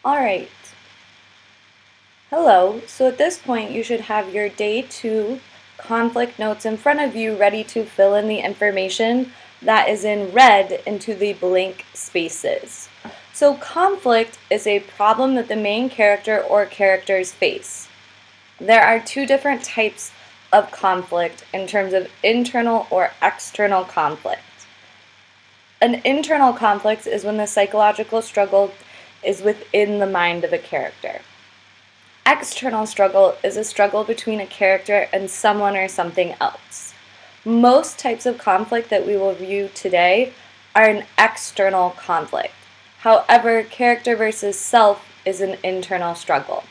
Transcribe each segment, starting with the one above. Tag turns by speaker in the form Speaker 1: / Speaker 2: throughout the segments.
Speaker 1: Alright, hello. So at this point you should have your day 2 conflict notes in front of you ready to fill in the information that is in red into the blank spaces. So conflict is a problem that the main character or characters face. There are two different types of conflict in terms of internal or external conflict. An internal conflict is when the psychological struggle is within the mind of a character. External struggle is a struggle between a character and someone or something else. Most types of conflict that we will view today are an external conflict. However, character versus self is an internal struggle.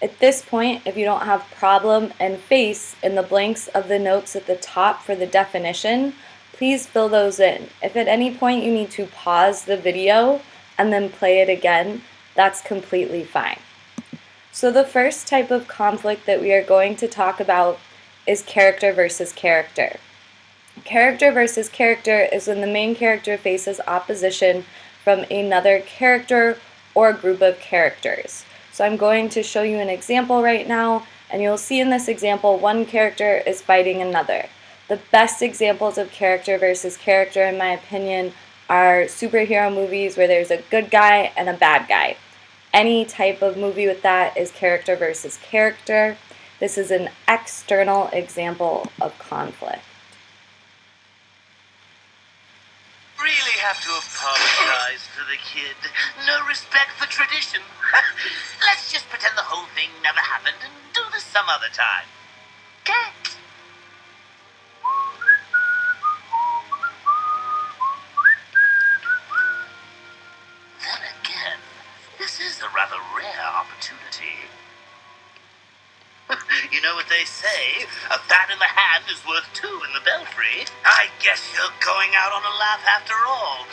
Speaker 1: At this point, if you don't have problem and face in the blanks of the notes at the top for the definition, please fill those in. If at any point you need to pause the video and then play it again, that's completely fine. So the first type of conflict that we are going to talk about is character versus character. Character versus character is when the main character faces opposition from another character or group of characters. So I'm going to show you an example right now, and you'll see in this example one character is fighting another. The best examples of character versus character, in my opinion, are superhero movies where there's a good guy and a bad guy. Any type of movie with that is character versus character. This is an external example of conflict.
Speaker 2: Really have to apologize to the kid. No respect for tradition. Let's just pretend the whole thing never happened and do this some other time. Okay? Then again, this is a rather rare opportunity. You know what they say, a bat in the hand is worth two in the belfry. I guess you're going out on a laugh after all.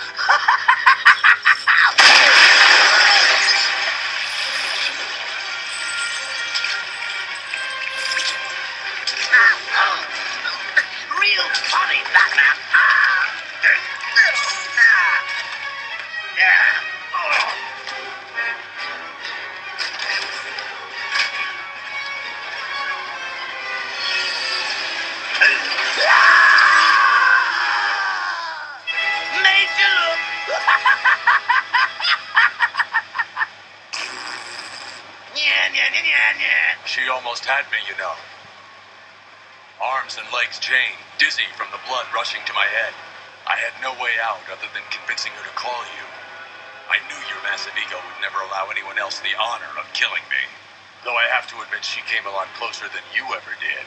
Speaker 2: Real funny, Batman. Made you look.
Speaker 3: She almost had me, you know. Arms and legs chained, dizzy from the blood rushing to my head. I had no way out other than convincing her to call you. I knew your massive ego would never allow anyone else the honor of killing me. Though I have to admit she came a lot closer than you ever did.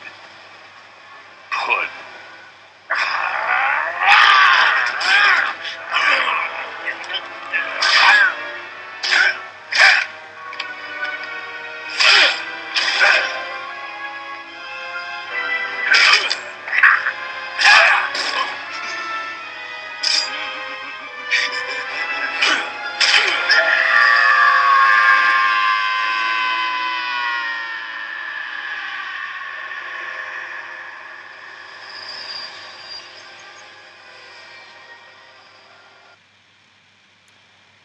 Speaker 3: Put.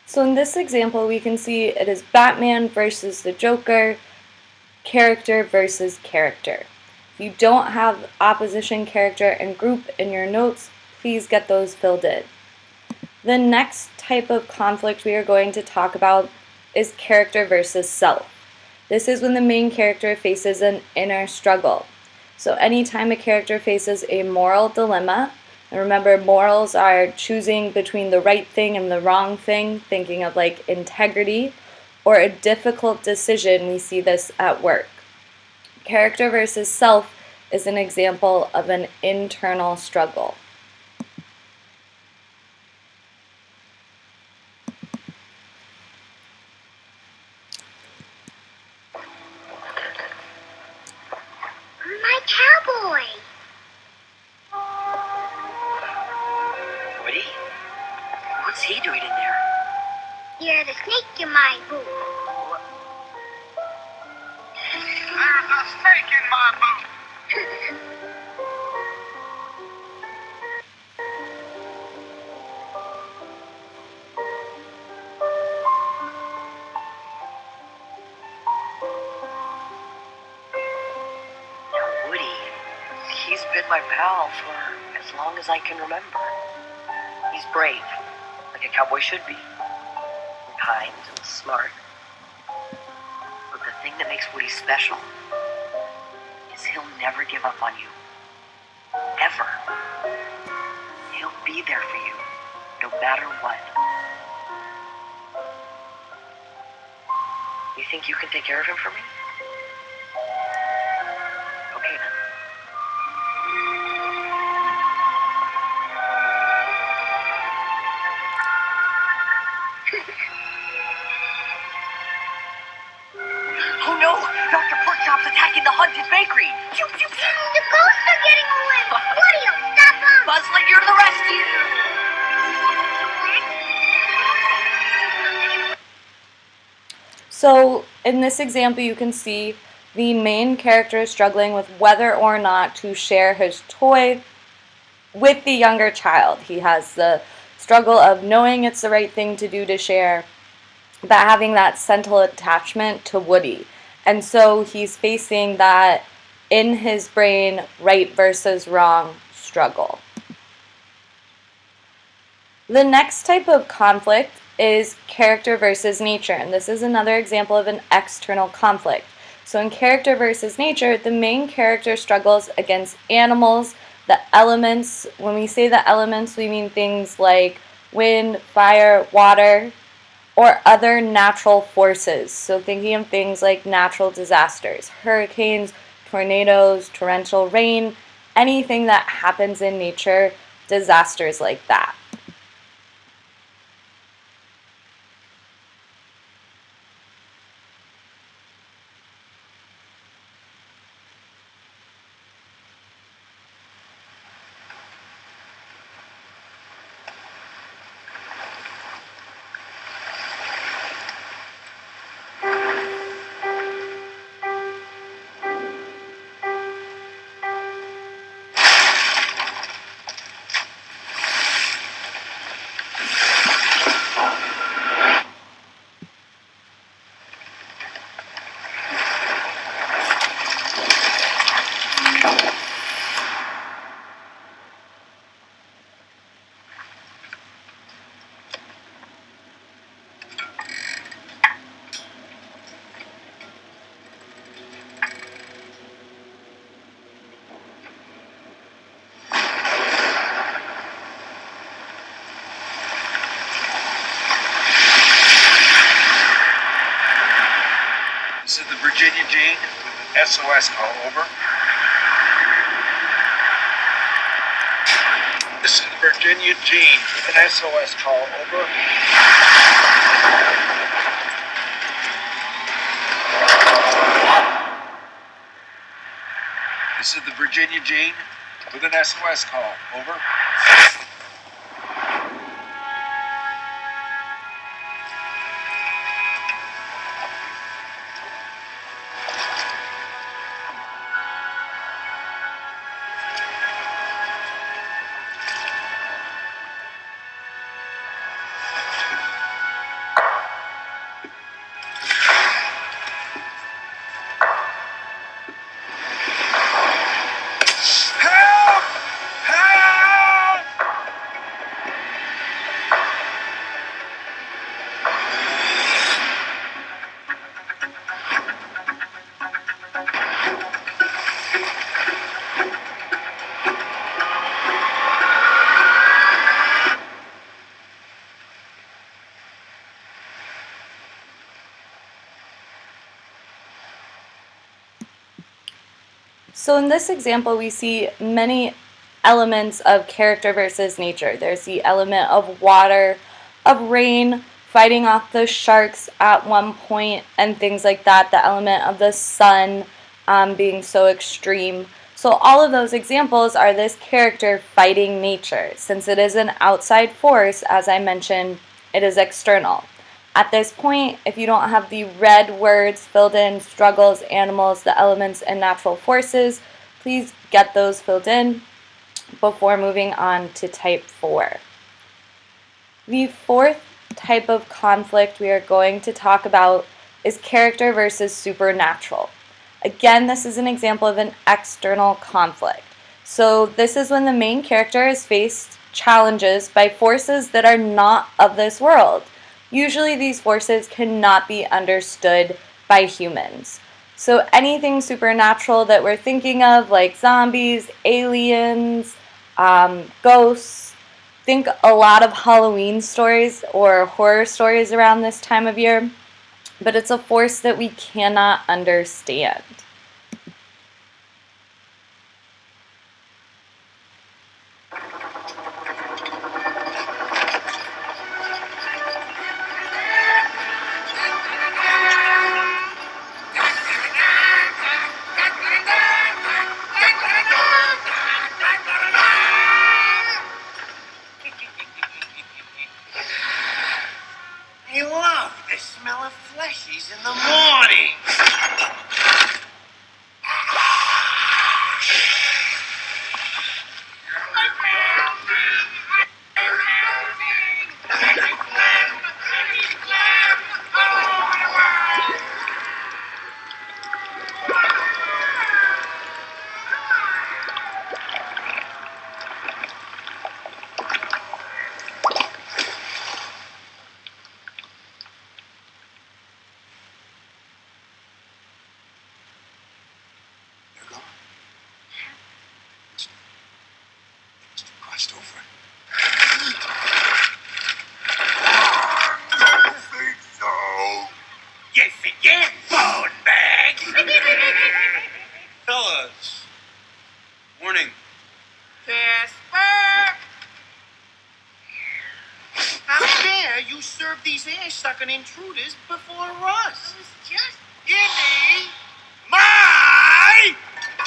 Speaker 1: So in this example, we can see it is Batman versus the Joker, character versus character. If you don't have opposition character and group in your notes, please get those filled in. The next type of conflict we are going to talk about is character versus self. This is when the main character faces an inner struggle. So anytime a character faces a moral dilemma, and remember, morals are choosing between the right thing and the wrong thing, thinking of like integrity, or a difficult decision, we see this at work. Character versus self is an example of an internal struggle.
Speaker 4: My cowboy!
Speaker 2: Woody? What's he doing in there?
Speaker 4: You're the snake in my boot.
Speaker 2: There's a snake in my boot.
Speaker 5: been my pal for as long as I can remember. He's brave, like a cowboy should be. And kind and smart. But the thing that makes Woody special is he'll never give up on you. Ever. He'll be there for you, no matter what. You think you can take care of him for me? Okay then. Oh no! Dr. Porkchop's attacking the haunted bakery! Pew, pew, pew.
Speaker 4: The ghosts are getting away! Woody, stop them!
Speaker 5: Buzz Lightyear to the rescue!
Speaker 1: So in this example, you can see the main character is struggling with whether or not to share his toy with the younger child. He has the struggle of knowing it's the right thing to do to share, but having that sentimental attachment to Woody. And so he's facing that in his brain right versus wrong struggle. The next type of conflict is character versus nature, and this is another example of an external conflict. So in character versus nature, the main character struggles against animals, the elements. When we say the elements, we mean things like wind, fire, water, or other natural forces. So thinking of things like natural disasters, hurricanes, tornadoes, torrential rain, anything that happens in nature, disasters like that.
Speaker 6: This is the Virginia Jane with an SOS call, over. This is the Virginia Jane with an SOS call, over. This is the Virginia Jane with an SOS call, over.
Speaker 1: So in this example, we see many elements of character versus nature. There's the element of water, of rain, fighting off the sharks at one point, and things like that. The element of the sun being so extreme. So all of those examples are this character fighting nature. Since it is an outside force, as I mentioned, it is external. At this point, if you don't have the red words filled in, struggles, animals, the elements, and natural forces, please get those filled in before moving on to type 4. The fourth type of conflict we are going to talk about is character versus supernatural. Again, this is an example of an external conflict. So this is when the main character is faced challenges by forces that are not of this world. Usually these forces cannot be understood by humans. So anything supernatural that we're thinking of, like zombies, aliens, ghosts, think a lot of Halloween stories or horror stories around this time of year, but it's a force that we cannot understand.
Speaker 2: I love the smell of fleshies in the morning.
Speaker 3: They're gone. Just crossed over. Don't think so.
Speaker 2: Yes, again, bone bag.
Speaker 6: Fellas. Morning.
Speaker 2: Casper! How dare you serve these air-sucking intruders before us? It was just... Give me my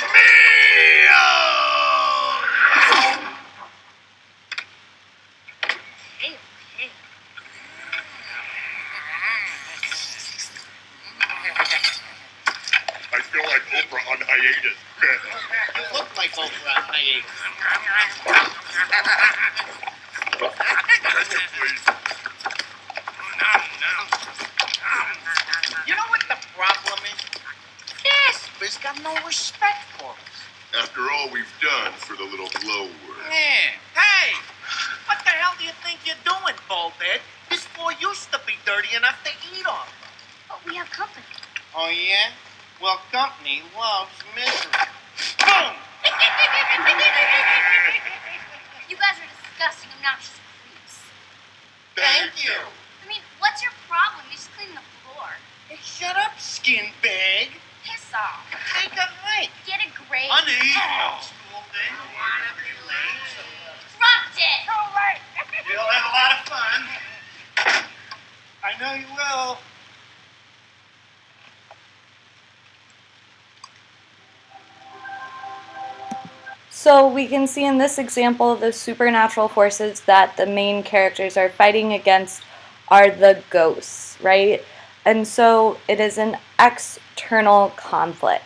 Speaker 2: meal! Hey.
Speaker 3: I feel like Oprah on hiatus.
Speaker 2: You look like Oprah on hiatus.
Speaker 3: Please.
Speaker 2: You know what the problem is? Casper's got no respect for us.
Speaker 3: After all we've done for the little glowworm.
Speaker 2: Yeah. Hey! What the hell do you think you're doing, Baldhead? This floor used to be dirty enough to eat on.
Speaker 4: But we have company.
Speaker 2: Oh, yeah? Well, company loves misery. Boom!
Speaker 4: You guys are disgusting, obnoxious creeps.
Speaker 2: Thank you.
Speaker 4: I mean, what's your problem? You just clean the floor.
Speaker 2: Hey, shut up, skin bag.
Speaker 4: Piss off.
Speaker 2: Take a hike.
Speaker 4: Get a grade.
Speaker 2: Honey.
Speaker 4: Dropped it.
Speaker 2: All right. You'll have a lot of fun. I know you will.
Speaker 1: So we can see in this example the supernatural forces that the main characters are fighting against are the ghosts, right? And so it is an external conflict.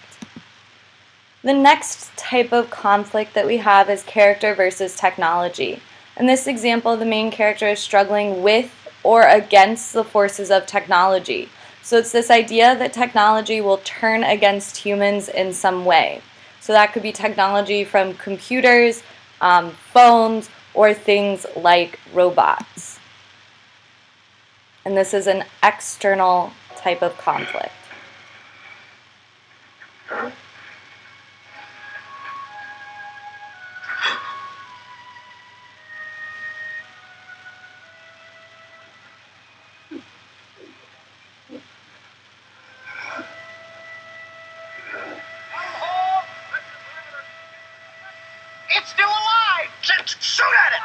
Speaker 1: The next type of conflict that we have is character versus technology. In this example, the main character is struggling with or against the forces of technology. So it's this idea that technology will turn against humans in some way. So that could be technology from computers, phones, or things like robots. And this is an external type of conflict.
Speaker 2: It's still alive. Shoot at it.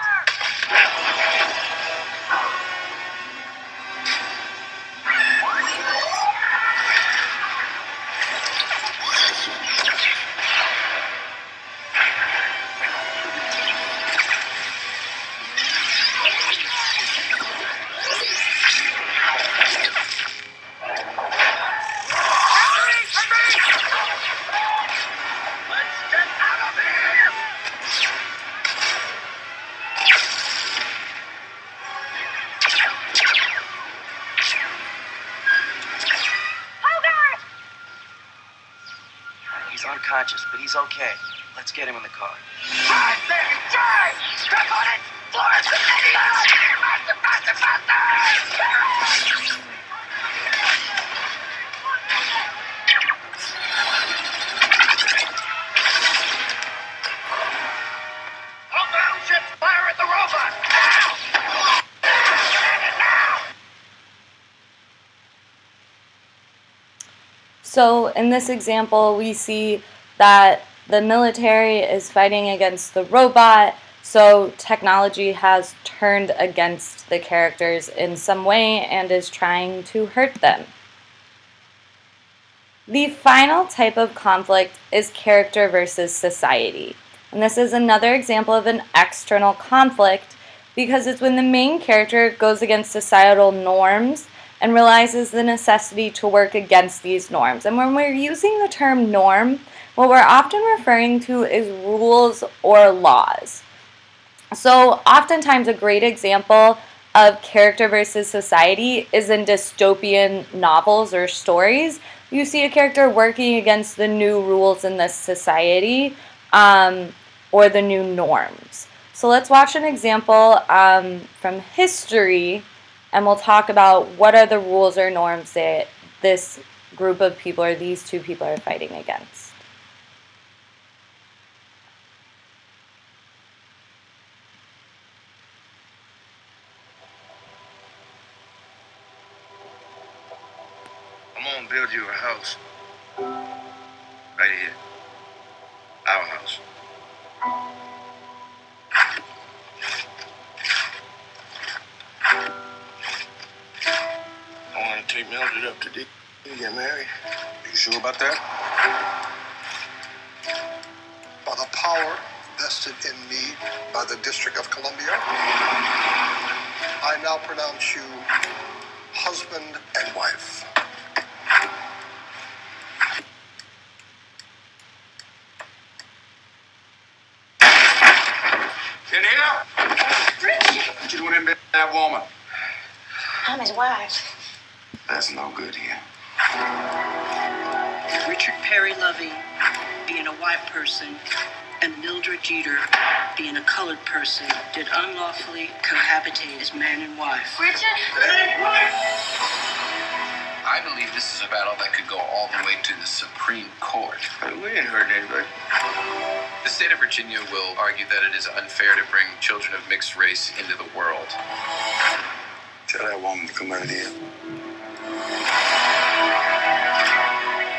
Speaker 5: He's unconscious, but he's okay.
Speaker 6: Let's get him in the car.
Speaker 2: Drive, baby, drive! Step on it! Floor it! Faster, faster, faster! All battleships, fire at the robot! Now! Now!
Speaker 1: So in this example, we see that the military is fighting against the robot, so technology has turned against the characters in some way and is trying to hurt them. The final type of conflict is character versus society. And this is another example of an external conflict because it's when the main character goes against societal norms and realizes the necessity to work against these norms. And when we're using the term norm, what we're often referring to is rules or laws. So oftentimes a great example of character versus society is in dystopian novels or stories. You see a character working against the new rules in this society or the new norms. So let's watch an example from history, and we'll talk about what are the rules or norms that this group of people or these two people are fighting against.
Speaker 7: I'm gonna build you a house. Right here. Our house. I wanna take Mildred up to D and get married. You sure about that?
Speaker 8: By the power vested in me by the District of Columbia, I now pronounce you husband and wife.
Speaker 7: In here?
Speaker 4: Richard,
Speaker 7: What you doing in bed with that woman?
Speaker 4: I'm his wife.
Speaker 7: That's no good here.
Speaker 9: Richard Perry Loving being a white person and Mildred Jeter being a colored person did unlawfully cohabitate as man and wife.
Speaker 4: Richard?
Speaker 10: I believe this is a battle that could go all the way to the Supreme Court.
Speaker 7: Hey, we ain't hurt anybody.
Speaker 10: The state of Virginia will argue that it is unfair to bring children of mixed race into the world.
Speaker 7: Tell that woman to come out of here.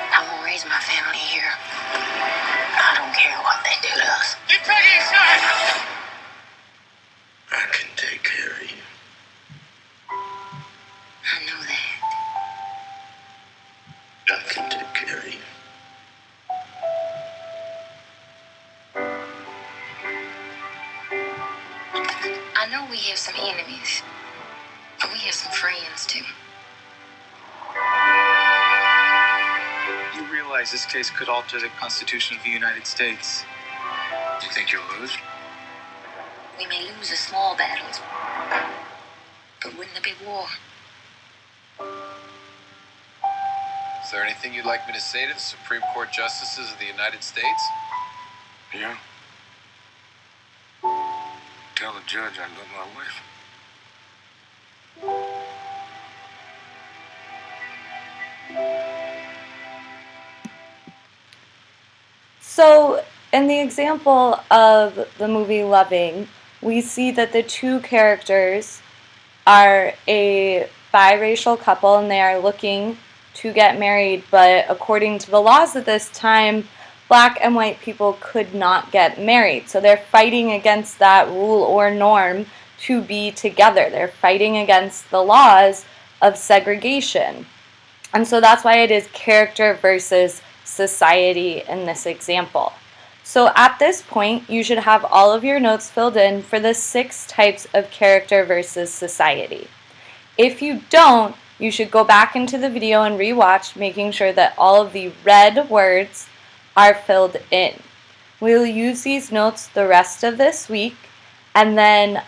Speaker 4: I'm gonna raise my family here. I don't care what they do to us.
Speaker 2: Get Peggy inside!
Speaker 7: I can take care of you.
Speaker 4: I know that.
Speaker 7: I can take care of you.
Speaker 4: I know we have some enemies, but we have some friends too.
Speaker 6: You realize this case could alter the Constitution of the United States.
Speaker 7: Do you think you'll lose?
Speaker 4: We may lose the small battles, but win the big war.
Speaker 10: Is there anything you'd like me to say to the Supreme Court Justices of the United States?
Speaker 7: Yeah. Tell the judge I love my wife.
Speaker 1: So in the example of the movie Loving, we see that the two characters are a biracial couple and they are looking to get married, but according to the laws at this time, black and white people could not get married. So they're fighting against that rule or norm to be together. They're fighting against the laws of segregation. And so that's why it is character versus society in this example. So at this point, you should have all of your notes filled in for the 6 types of character versus society. If you don't, you should go back into the video and rewatch, making sure that all of the red words are filled in. We'll use these notes the rest of this week, and then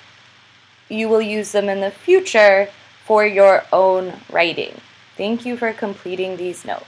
Speaker 1: you will use them in the future for your own writing. Thank you for completing these notes.